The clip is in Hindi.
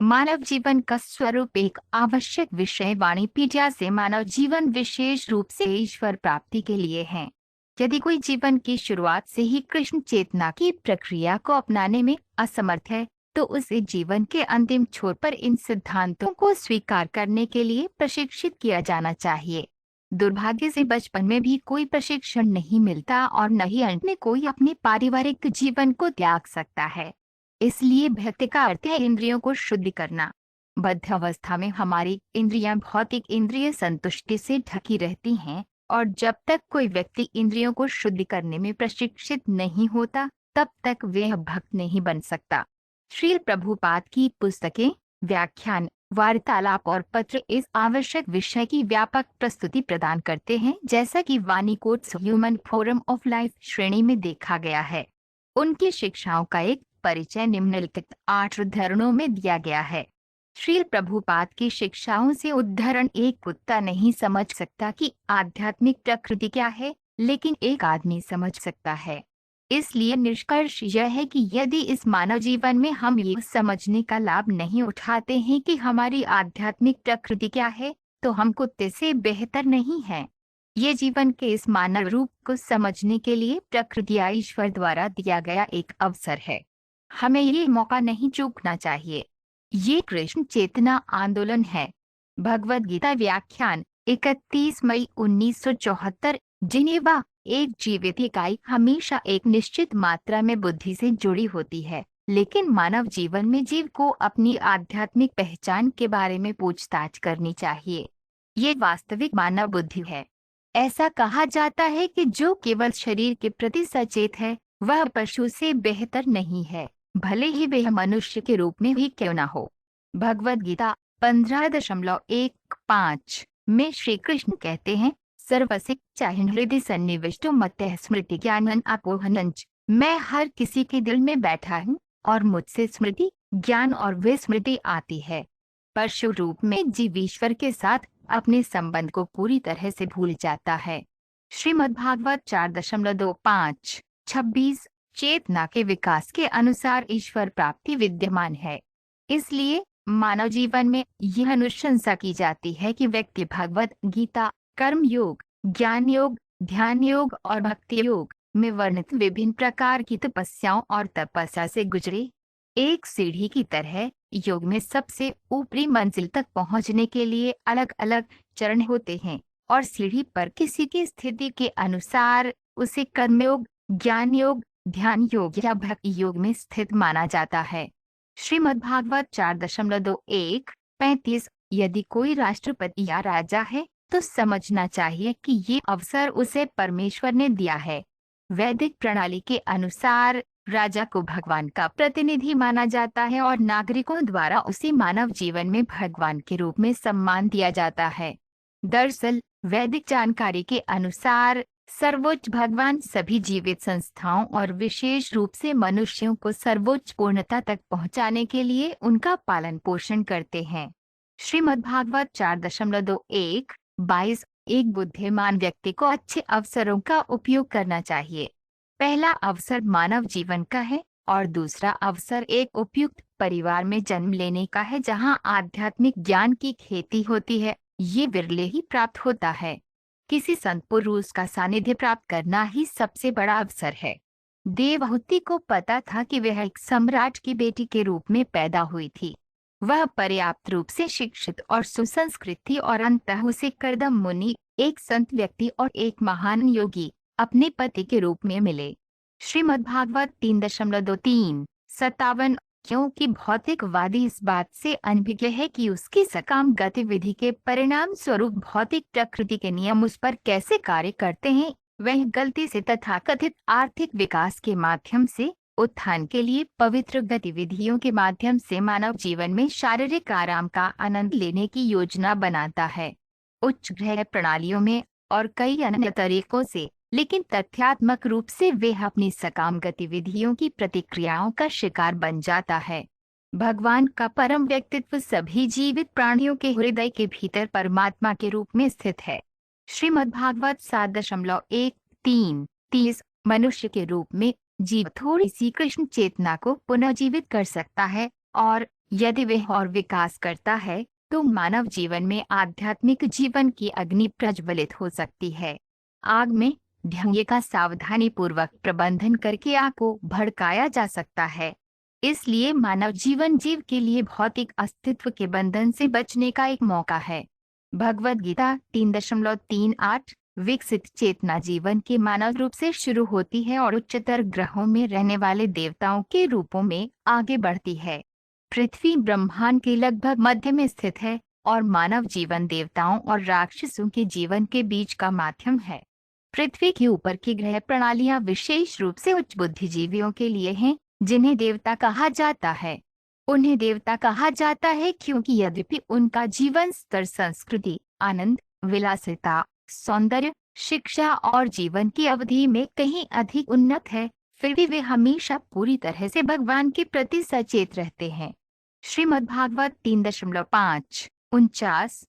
मानव जीवन का स्वरूप एक आवश्यक विषय वाणिपीडिया से मानव जीवन विशेष रूप से ईश्वर प्राप्ति के लिए है। यदि कोई जीवन की शुरुआत से ही कृष्ण चेतना की प्रक्रिया को अपनाने में असमर्थ है, तो उसे जीवन के अंतिम छोर पर इन सिद्धांतों को स्वीकार करने के लिए प्रशिक्षित किया जाना चाहिए। दुर्भाग्य से बचपन में भी कोई प्रशिक्षण नहीं मिलता और न ही अंत में कोई अपने पारिवारिक जीवन को त्याग सकता है। इसलिए भक्ति का अर्थ है इंद्रियों को शुद्ध करना। बद्ध अवस्था में हमारी इंद्रियां भौतिक इंद्रिय संतुष्टि से ढकी रहती हैं, और जब तक कोई व्यक्ति इंद्रियों को शुद्ध करने में प्रशिक्षित नहीं होता, तब तक वह भक्त नहीं बन सकता। श्रील प्रभुपाद की पुस्तकें, व्याख्यान, वार्तालाप और पत्र इस आवश्यक विषय की व्यापक प्रस्तुति प्रदान करते हैं, जैसा कि Vani quotes human forum of life श्रेणी में देखा गया है। उनकी शिक्षाओं का एक परिचय निम्नलिखित 8 उद्धरणों में दिया गया है। श्रील प्रभुपाद की शिक्षाओं से उद्धरण: एक कुत्ता नहीं समझ सकता कि आध्यात्मिक प्रकृति क्या है, लेकिन एक आदमी समझ सकता है। इसलिए निष्कर्ष यह है कि यदि इस मानव जीवन में हम ये समझने का लाभ नहीं उठाते हैं कि हमारी आध्यात्मिक प्रकृति क्या है, तो हम कुत्ते से बेहतर नहीं हैं। ये जीवन के इस मानव रूप को समझने के लिए प्रकृति या ईश्वर द्वारा दिया गया एक अवसर है। हमें ये मौका नहीं चूकना चाहिए। ये कृष्ण चेतना आंदोलन है। भगवद गीता व्याख्यान 31 मई 1974। जिनेवा: एक जीवित इकाई हमेशा एक निश्चित मात्रा में बुद्धि से जुड़ी होती है, लेकिन मानव जीवन में जीव को अपनी आध्यात्मिक पहचान के बारे में पूछताछ करनी चाहिए। ये वास्तविक मानव बुद्धि है। ऐसा कहा जाता है कि जो केवल शरीर के प्रति सचेत है, वह पशु से बेहतर नहीं है, भले ही वह मनुष्य के रूप में ही क्यों न हो। भगवद गीता 15.15 में श्री कृष्ण कहते हैं, सर्वशिक्षाहिन हृदय सन्निविष्टो मत्तः स्मृति ज्ञानन अपोहनंच। मैं हर किसी के दिल में बैठा हूँ और मुझसे स्मृति, ज्ञान और विस्मृति आती है। पशु रूप में जीव ईश्वर के साथ अपने संबंध को पूरी तरह से भूल जाता है। श्रीमद्भागवत 4.25 26। चेतना के विकास के अनुसार ईश्वर प्राप्ति विद्यमान है। इसलिए मानव जीवन में यह अनुशंसा की जाती है कि व्यक्ति भगवत गीता, कर्म योग, ज्ञान योग, ध्यान योग और भक्ति योग में वर्णित विभिन्न प्रकार की तपस्याओं और तपस्या से गुजरे। एक सीढ़ी की तरह योग में सबसे ऊपरी मंजिल तक पहुंचने के लिए अलग अलग चरण होते हैं, और सीढ़ी पर किसी की स्थिति के अनुसार उसे कर्मयोग, ज्ञान योग, ध्यान योग या भक्ति योग में स्थित माना जाता है। श्रीमद्भागवत 4.1-35। यदि कोई राष्ट्रपति या राजा है, तो समझना चाहिए कि ये अवसर उसे परमेश्वर ने दिया है। वैदिक प्रणाली के अनुसार राजा को भगवान का प्रतिनिधि माना जाता है और नागरिकों द्वारा उसे मानव जीवन में भगवान के रूप में सम्मान दिया जाता है। दरअसल वैदिक जानकारी के अनुसार सर्वोच्च भगवान सभी जीवित संस्थाओं और विशेष रूप से मनुष्यों को सर्वोच्च पूर्णता तक पहुंचाने के लिए उनका पालन पोषण करते हैं। श्रीमद्भागवत 4.21-22। एक बुद्धिमान व्यक्ति को अच्छे अवसरों का उपयोग करना चाहिए। पहला अवसर मानव जीवन का है और दूसरा अवसर एक उपयुक्त परिवार में जन्म लेने का है, जहां आध्यात्मिक ज्ञान की खेती होती है। ये विरले ही प्राप्त होता है। किसी संत पुरुष का सानिध्य प्राप्त करना ही सबसे बड़ा अवसर है। देवहूति को पता था कि वह एक सम्राट की बेटी के रूप में पैदा हुई थी। वह पर्याप्त रूप से शिक्षित और सुसंस्कृत थी और अंततः उसे कर्दम मुनि, एक संत व्यक्ति और एक महान योगी, अपने पति के रूप में मिले। श्रीमद्भागवत 3.23-57। क्योंकि भौतिकवादी इस बात से अनभिज्ञ है कि उसकी सकाम गतिविधि के परिणाम स्वरूप भौतिक प्रकृति के नियम उस पर कैसे कार्य करते हैं, वह गलती से तथाकथित आर्थिक विकास के माध्यम से उत्थान के लिए पवित्र गतिविधियों के माध्यम से मानव जीवन में शारीरिक आराम का आनंद लेने की योजना बनाता है। उच्च ग्रह प्रणालियों में और कई अन्य तरीकों से, लेकिन तथ्यात्मक रूप से वह अपनी सकाम गतिविधियों की प्रतिक्रियाओं का शिकार बन जाता है। भगवान का परम व्यक्तित्व सभी जीवित प्राणियों के हृदय के भीतर परमात्मा के रूप में स्थित है। श्रीमद्भागवत 7.1-3-30। मनुष्य के रूप में जीव थोड़ी सी कृष्ण चेतना को पुनर्जीवित कर सकता है और यदि वह और विकास करता है तो मानव जीवन में आध्यात्मिक जीवन की अग्नि प्रज्वलित हो सकती है। आग में ढंगे का सावधानी पूर्वक प्रबंधन करके आग को भड़काया जा सकता है। इसलिए मानव जीवन जीव के लिए भौतिक अस्तित्व के बंधन से बचने का एक मौका है। भगवद गीता 3.38 विकसित चेतना जीवन के मानव रूप से शुरू होती है और उच्चतर ग्रहों में रहने वाले देवताओं के रूपों में आगे बढ़ती है। पृथ्वी ब्रह्मांड के लगभग मध्य में स्थित है और मानव जीवन देवताओं और राक्षसों के जीवन के बीच का माध्यम है। पृथ्वी के ऊपर की ग्रह प्रणालियां विशेष रूप से उच्च बुद्धिजीवियों के लिए हैं, जिन्हें देवता कहा जाता है। उन्हें देवता कहा जाता है क्योंकि यद्यपि उनका जीवन स्तर संस्कृति, आनंद, विलासिता, सौंदर्य, शिक्षा और जीवन की अवधि में कहीं अधिक उन्नत है, फिर भी वे हमेशा पूरी तरह से भगवान के प्रति सचेत रहते हैं। श्रीमद्भागवत 3.5 49